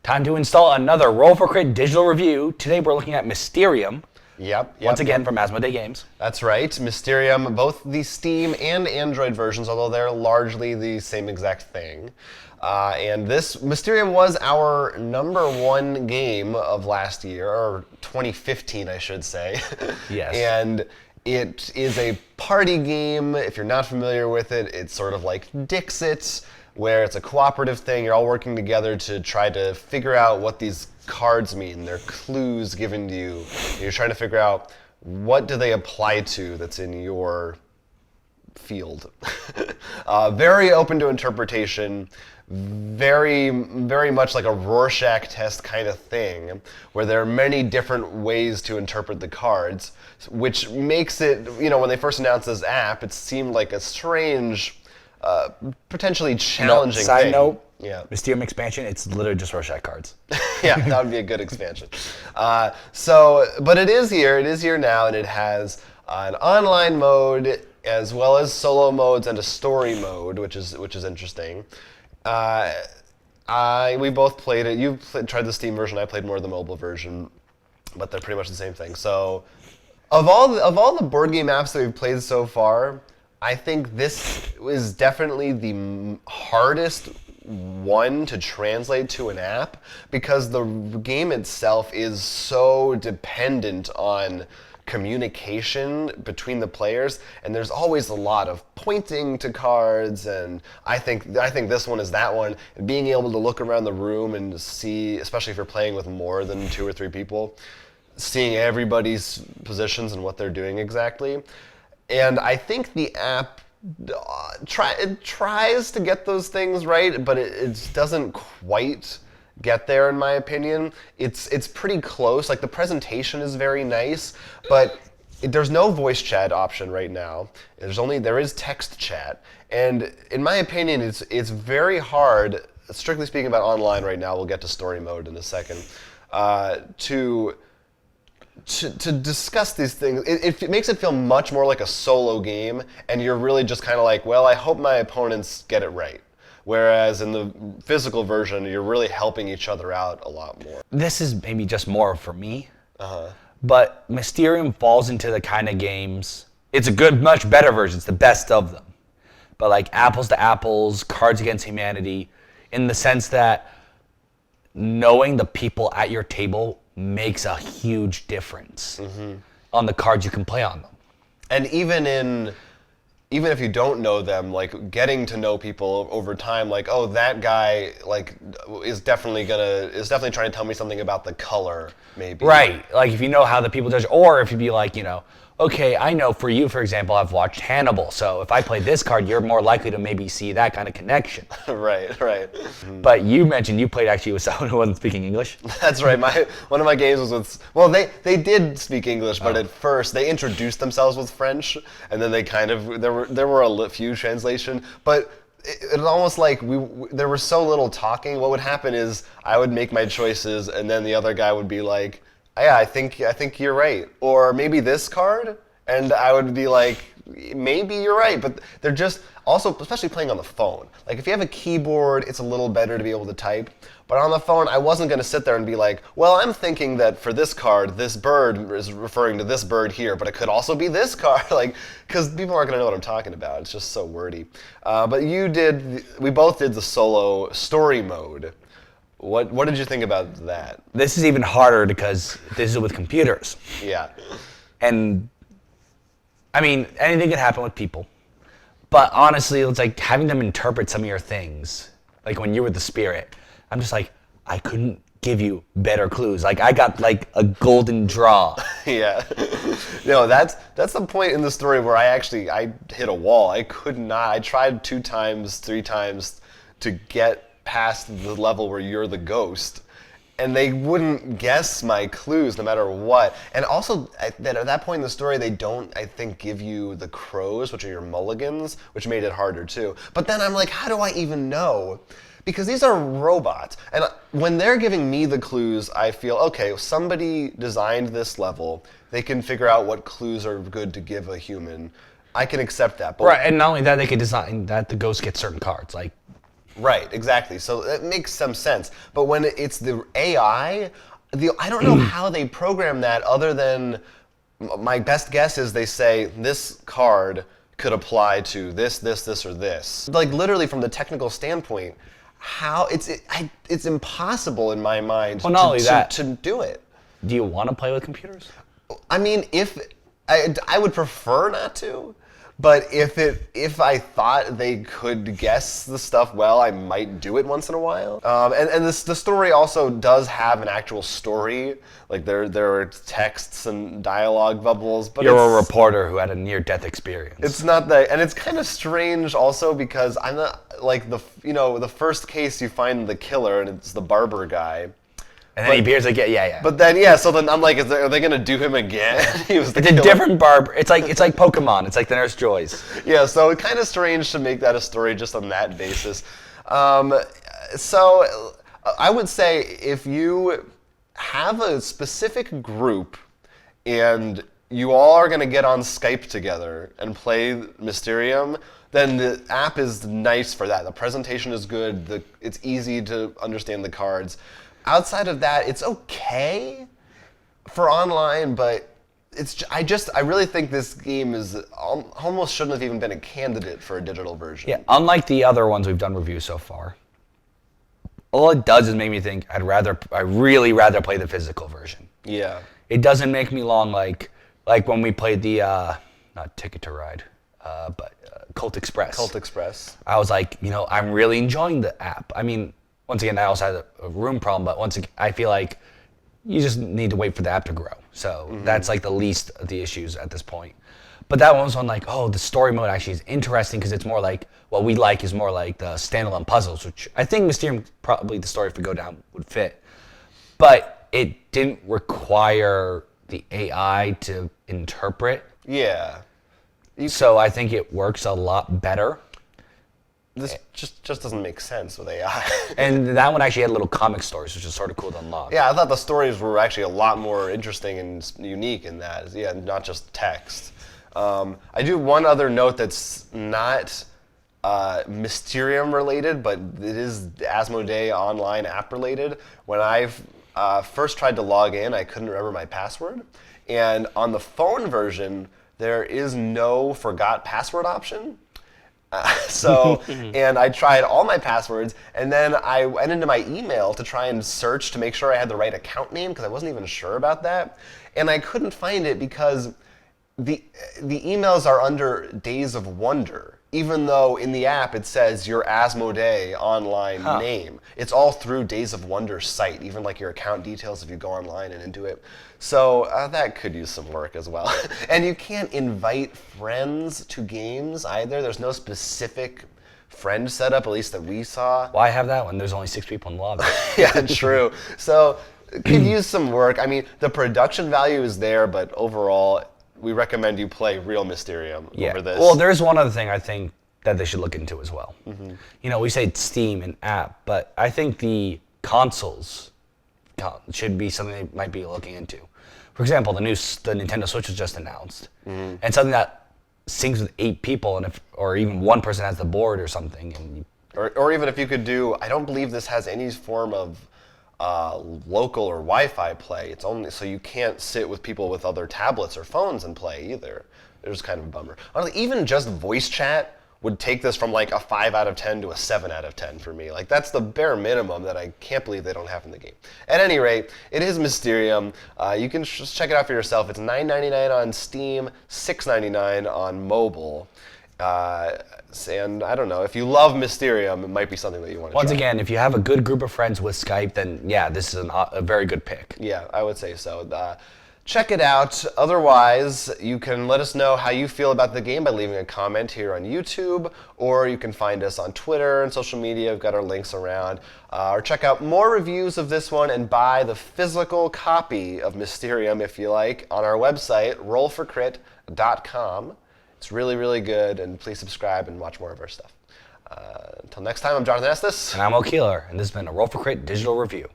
Time to install another Roll for Crit digital review. Today we're looking at Mysterium. Yep. Once again from Asmodee Games. That's right. Mysterium, both the Steam and Android versions, although they're largely the same exact thing. And this Mysterium was our #1 game of last year, or 2015, I should say. Yes. And it is a party game. If you're not familiar with it, it's sort of like Dixit, where it's a cooperative thing. You're all working together to try to figure out what these cards mean. They're clues given to you. You're trying to figure out what do they apply to that's in your field. Very open to interpretation. Very, very much like a Rorschach test kind of thing, where there are many different ways to interpret the cards, which makes it, when they first announced this app, it seemed like a strange, potentially challenging Side thing. note, Yeah. Mysterium expansion, it's literally just Rorschach cards. Yeah, that would be a good expansion. But it is here. It is here now, and it has an online mode as well as solo modes and a story mode, which is interesting. We both played it. You tried the Steam version. I played more of the mobile version, but they're pretty much the same thing. So, of all the board game apps that we've played so far, I think this is definitely the hardest one to translate to an app, because the game itself is so dependent on communication between the players, and there's always a lot of pointing to cards, and I think this one is that one. And being able to look around the room and see, especially if you're playing with more than 2 or 3 people, seeing everybody's positions and what they're doing exactly. And I think the app tries to get those things right, but it doesn't quite get there, in my opinion. It's pretty close. Like, the presentation is very nice, but there's no voice chat option right now. There is text chat, and in my opinion, it's very hard. Strictly speaking about online right now, we'll get to story mode in a second. To discuss these things, it makes it feel much more like a solo game, and you're really just kind of like, well, I hope my opponents get it right. Whereas in the physical version, you're really helping each other out a lot more. This is maybe just more for me, but Mysterium falls into the kind of games, it's a good, much better version, it's the best of them. But like apples to apples, Cards Against Humanity, in the sense that knowing the people at your table makes a huge difference on the cards you can play on them. And even if you don't know them, like, getting to know people over time, like, oh, that guy, like, is definitely trying to tell me something about the color, maybe. Right. Like, if you know how the people judge, or if you'd be like, okay, I know for you, for example, I've watched Hannibal, so if I play this card, you're more likely to maybe see that kind of connection. Right. But you mentioned you played actually with someone who wasn't speaking English. That's right. One of my games was with, well, they did speak English, but at first they introduced themselves with French, and then they kind of, there were a few translation, but it was almost like there was so little talking. What would happen is I would make my choices, and then the other guy would be like, yeah, I think you're right. Or maybe this card, and I would be like, maybe you're right. But they're just, also, especially playing on the phone. Like, if you have a keyboard, it's a little better to be able to type. But on the phone, I wasn't going to sit there and be like, well, I'm thinking that for this card, this bird is referring to this bird here, but it could also be this card. Like, because people aren't going to know what I'm talking about. It's just so wordy. But we both did the solo story mode. What did you think about that? This is even harder because this is with computers. Yeah. And, I mean, anything can happen with people. But honestly, it's like having them interpret some of your things. Like when you were the spirit, I'm just like, I couldn't give you better clues. Like, I got like a golden draw. Yeah. No, that's the point in the story where I hit a wall. I could not. I tried 2 times, 3 times to get past the level where you're the ghost, and they wouldn't guess my clues no matter what. And also, at that point in the story, they don't, I think, give you the crows, which are your mulligans, which made it harder too. But then I'm like, how do I even know? Because these are robots, and when they're giving me the clues, I feel, okay, somebody designed this level, they can figure out what clues are good to give a human. I can accept that. But Right, and not only that, they could design that the ghost gets certain cards. Like, Right, exactly. So that makes some sense. But when it's the AI, I don't know how they program that other than my best guess is they say this card could apply to this, this, this, or this. Like literally from the technical standpoint, how it's impossible in my mind Well, not only that, to do it. do you want to play with computers? I mean, if I would prefer not to, but if I thought they could guess the stuff well, I might do it once in a while. And the story also does have an actual story. Like there are texts and dialogue bubbles. But You're a reporter who had a near-death experience. it's not that, and it's kind of strange also because I'm not like the first case you find the killer and it's the barber guy. And then he appears again. Yeah. But then so then I'm like, are they gonna do him again? He was the it's killer. a different barber. It's like Pokemon. It's like the Nurse Joys. Yeah, so it's kind of strange to make that a story just on that basis. So I would say if you have a specific group and you all are going to get on Skype together and play Mysterium, then the app is nice for that. The presentation is good. It's easy to understand the cards. Outside of that, it's okay for online, but I really think this game is almost shouldn't have even been a candidate for a digital version. Yeah, unlike the other ones we've done reviews so far, all it does is make me think I'd really rather play the physical version. Yeah. It doesn't make me long like when we played the not Ticket to Ride, but Cult Express. Cult Express. I was like, I'm really enjoying the app. I mean, once again, I also had a room problem, but once again, I feel like you just need to wait for the app to grow. So that's like the least of the issues at this point. But that one was on like, the story mode actually is interesting because it's more like, what we like is more like the standalone puzzles, which I think Mysterium, probably the story if we go down, would fit. But it didn't require the AI to interpret. Yeah. So I think it works a lot better. This just doesn't make sense with AI. And that one actually had little comic stories, which is sort of cool to unlock. Yeah, I thought the stories were actually a lot more interesting and unique in that. Yeah, not just text. I do one other note that's not Mysterium related, but it is Asmodee online app related. When I first tried to log in, I couldn't remember my password. And on the phone version, there is no forgot password option. And I tried all my passwords, and then I went into my email to try and search to make sure I had the right account name, because I wasn't even sure about that. And I couldn't find it because the emails are under Days of Wonder, even though in the app it says your Asmodee online name. It's all through Days of Wonder's site, even like your account details if you go online and into it. So that could use some work as well. And you can't invite friends to games either. There's no specific friend setup, at least that we saw. Why have that when there's only 6 people in the lobby? Yeah, true. So it could use some work. I mean, the production value is there, but overall, we recommend you play real Mysterium over this. Well, there's one other thing I think that they should look into as well. We say Steam and app, but I think the consoles should be something they might be looking into. For example, the Nintendo Switch was just announced, and something that syncs with 8 people, and or even one person has the board or something. And or even if you could do, I don't believe this has any form of local or Wi-Fi play. It's only so you can't sit with people with other tablets or phones and play either. It was kind of a bummer. Honestly, even just voice chat would take this from like a 5 out of 10 to a 7 out of 10 for me. Like that's the bare minimum that I can't believe they don't have in the game. At any rate, it is Mysterium. You can just check it out for yourself. It's $9.99 on Steam, $6.99 on mobile. And I don't know, if you love Mysterium, it might be something that you want to try. Once again, if you have a good group of friends with Skype, then yeah, this is a very good pick. Yeah, I would say so. Check it out. Otherwise, you can let us know how you feel about the game by leaving a comment here on YouTube, or you can find us on Twitter and social media. We've got our links around. Or check out more reviews of this one and buy the physical copy of Mysterium, if you like, on our website, rollforcrit.com. It's really, really good, and please subscribe and watch more of our stuff. Until next time, I'm Jonathan Estes. And I'm O'Keeler, and this has been a Roll for Crit digital review.